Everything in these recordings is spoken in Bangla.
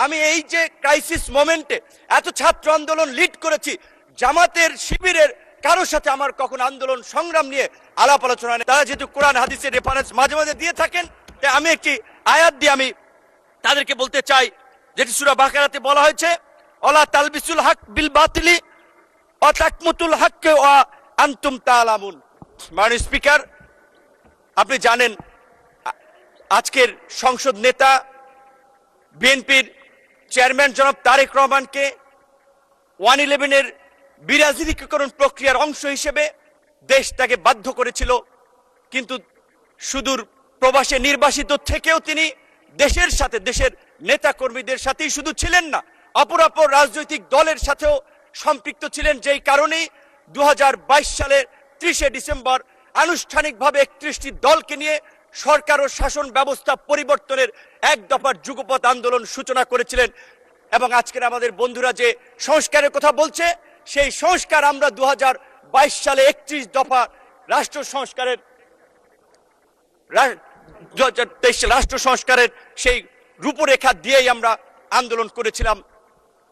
আমি এই যে ক্রাইসিস মোমেন্টে এত ছাত্র আন্দোলন লিড করেছি, জামাতের শিবিরের কারোর সাথে আমার কখন আন্দোলন সংগ্রাম নিয়ে আলাপ আলোচনা নেই। তারা যেহেতু কোরআন হাদিসের রেফারেন্স মাঝে মাঝে দিয়ে থাকেন, তাই আমি একটি আয়াত দিয়ে আমি তাদেরকে বলতে চাই, যেটি সূরা বাকারাতে বলা হয়েছে, ওয়ালা তালবিসুল হক বিল বাতিলি ওয়া তাকমুতুল হককে ওয়া আনতুম তাআলামুন। মাননীয় স্পিকার, আপনি জানেন আজকের সংসদ নেতা বিএনপির চেয়ারম্যান জনাব তারেক রহমানকে 111-এর বিরাজনীতিকরণ প্রক্রিয়ার অংশ হিসেবে দেশ তাকে বাধ্য করেছিল, কিন্তু সুদূর প্রবাসে নির্বাসিত থেকেও তিনি দেশের সাথে, দেশের নেতা কর্মীদের সাথেই শুধু ছিলেন না, অপরাপর রাজনৈতিক দলের সাথেও সম্পৃক্ত ছিলেন। যেই কারণেই 2022 সালের 30শে ডিসেম্বর আনুষ্ঠানিকভাবে 31টি দলকে নিয়ে সরকার ও শাসন ব্যবস্থা পরিবর্তনের এক দফার যুগপৎ আন্দোলন সূচনা করেছিলেন। এবং আজকের আমাদের বন্ধুরা যে সংস্কারের কথা বলছে, সেই সংস্কার আমরা 2022 সালে 31 দফা রাষ্ট্র সংস্কারের রাষ্ট্র সংস্কারের সেই রূপরেখা দিয়েই আমরা আন্দোলন করেছিলাম।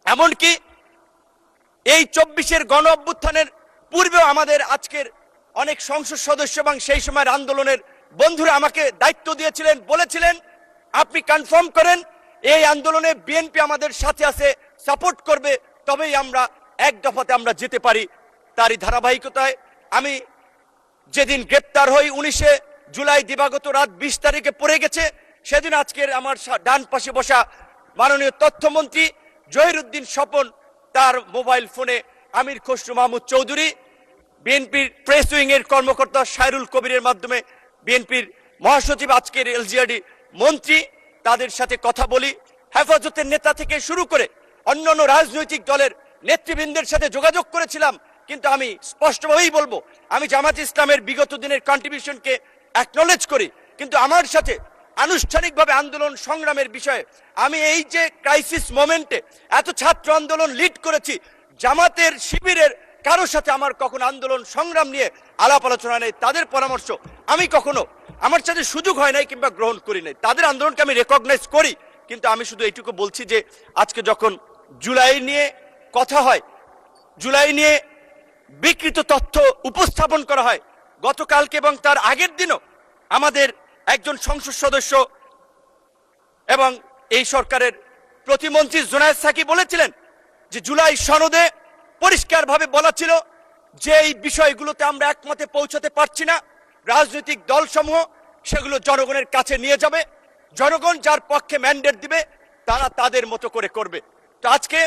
এমনকি এই 24-এর গণ অভ্যুত্থানের পূর্বেও আমাদের আজকের অনেক সংসদ সদস্য এবং সেই সময়ের আন্দোলনের বন্ধুরা আমাকে দায়িত্ব দিয়েছিলেন, বলেছিলেন আপনি কনফার্ম করেন এই আন্দোলনে বিএনপি আমাদের সাথে আছে, সাপোর্ট করবে, তবেই আমরা এক দফাতে আমরা যেতে পারি। তারই ধারাবাহিকতায় আমি যেদিন গ্রেপ্তার হই 19শে জুলাই দিবাগত রাত 20 তারিখে পড়ে গেছে, সেদিন আজকের আমার ডান পাশে বসা মাননীয় তথ্যমন্ত্রী জহিরুদ্দিন স্বপন তার মোবাইল ফোনে আমির খসরু মাহমুদ চৌধুরী, বিএনপির প্রেস উইং এর কর্মকর্তা সাইরুল কবিরের মাধ্যমে বিএনপির মহাসচিব, আজকের এলজিআরডি মন্ত্রী, তাদের সাথে কথা বলি। হেফাজতের নেতা থেকে শুরু করে অন্যান্য রাজনৈতিক দলের নেতৃবৃন্দের সাথে যোগাযোগ করেছিলাম। কিন্তু আমি স্পষ্টভাবেই বলবো, আমি জামাত ইসলামের বিগত দিনের কন্ট্রিবিউশনকে অ্যাকনলেজ করি, কিন্তু আমার সাথে আনুষ্ঠানিকভাবে আন্দোলন সংগ্রামের বিষয়ে আমি এই যে ক্রাইসিস মোমেন্টে এত ছাত্র আন্দোলন লিড করেছি, জামাতের শিবিরের কারোর সাথে আমার কখনো আন্দোলন সংগ্রাম নিয়ে আলাপ আলোচনা নেই। তাদের পরামর্শ আমি কখনো আমার সাথে সুযোগ হয় নাই কিংবা গ্রহণ করি নাই। তাদের আন্দোলনকে আমি রেকগনাইজ করি, কিন্তু আমি শুধু এইটুকু বলছি যে আজকে যখন জুলাই নিয়ে কথা হয়, জুলাই নিয়ে বিকৃত তথ্য উপস্থাপন করা হয়, গতকালকে এবং তার আগের দিনও আমাদের একজন সংসদ সদস্য এবং এই সরকারের প্রতিমন্ত্রী জুনায়েদ সাকি বলেছিলেন যে জুলাই সনদে পরিষ্কারভাবে বলা ছিল যে এই বিষয়গুলোতে আমরা একমতে পৌঁছাতে পারছি না, রাজনৈতিক দলসমূহ সেগুলো জনগণের কাছে নিয়ে যাবে, জনগণ যার পক্ষে ম্যান্ডেট দিবে তারা তাদের মতো করে করবে। তো আজকে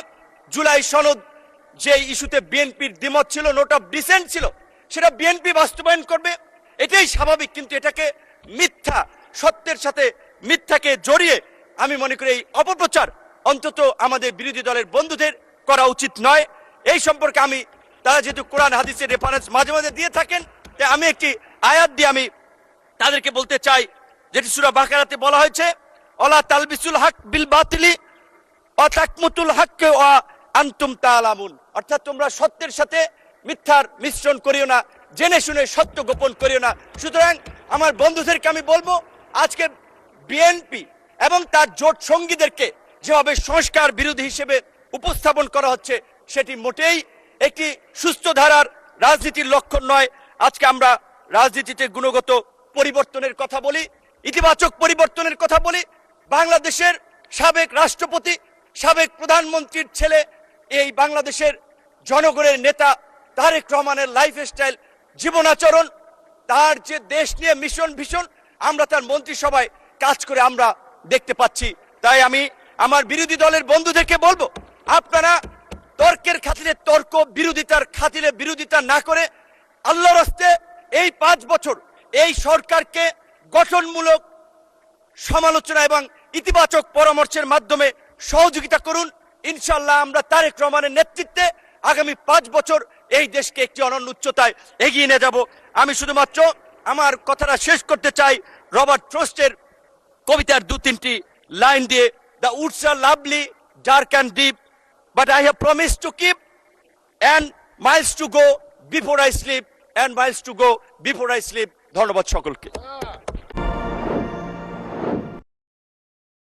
জুলাই সনদ যে ইস্যুতে বিএনপির দ্বিমত ছিল, নোট অফ ডিসেন্ট ছিল, সেটা বিএনপি বাস্তবায়ন করবে, এটাই স্বাভাবিক। কিন্তু এটাকে মিথ্যা, সত্যের সাথে মিথ্যাকে জড়িয়ে আমি মনে করি এই অপপ্রচার অন্তত আমাদের বিরোধী দলের বন্ধুদের করা উচিত নয়। এই সম্পর্কে আমি, তারা যেহেতু কোরআন হাদিসের রেফারেন্স মাঝে মাঝে দিয়ে থাকেন, তাই আমি একটি আয়াত দিয়ে আমি তাদেরকে বলতে চাই, যেটি সূরা বাকারাতে বলা হয়েছে, ওয়ালা তালবিসুল হক বিল বাতিলি ওয়া তাকমুতুল হককে ওয়া আনতুম তাআলামুন। অর্থাৎ তোমরা সত্যের সাথে মিথ্যার মিশ্রণ করিও না, জেনে শুনে সত্য গোপন করিও না। সুতরাং আমার বন্ধুদেরকে আমি বলবো, আজকে বিএনপি এবং তার জোট সঙ্গীদেরকে যেভাবে সংস্কার বিরোধী হিসেবে উপস্থাপন করা হচ্ছে, সেটি মোটেই একটি সুস্থ ধারার রাজনীতির লক্ষণ নয়। আজকে আমরা রাজনীতিতে গুণগত পরিবর্তনের কথা বলি, ইতিবাচক পরিবর্তনের কথা বলি। বাংলাদেশের সাবেক রাষ্ট্রপতি, সাবেক প্রধানমন্ত্রীর ছেলে, এই বাংলাদেশের জনগণের নেতা তারেক রহমানের লাইফস্টাইল, জীবনাচরণ, তার যে দেশ নিয়ে মিশন ভীষণ, আমরা তার মন্ত্রিসভায় কাজ করে আমরা দেখতে পাচ্ছি। তাই আমি আমার বিরোধী দলের বন্ধুদেরকে বলবো, আপনারা তর্কের খাতিরে তর্ক, বিরোধিতার খাতিরে বিরোধিতা না করে আল্লাহর রাস্তে এই 5 বছর এই সরকারকে গঠনমূলক সমালোচনা এবং ইতিবাচক পরামর্শের মাধ্যমে সহযোগিতা করুন। ইনশাআল্লাহ আমরা তারেক রহমানের নেতৃত্বে আগামী 5 বছর এই দেশকে একটি অনন্য উচ্চতায় এগিয়ে নিয়ে যাব। আমি শুধুমাত্র আমার কথাটা শেষ করতে চাই রবার্ট ফ্রস্টের কবিতার 2-3টি লাইন দিয়ে, the woods are lovely, dark and deep, but I have promised to keep, and miles to go before I sleep, and miles to go before I sleep. ধন্যবাদ সকলকে।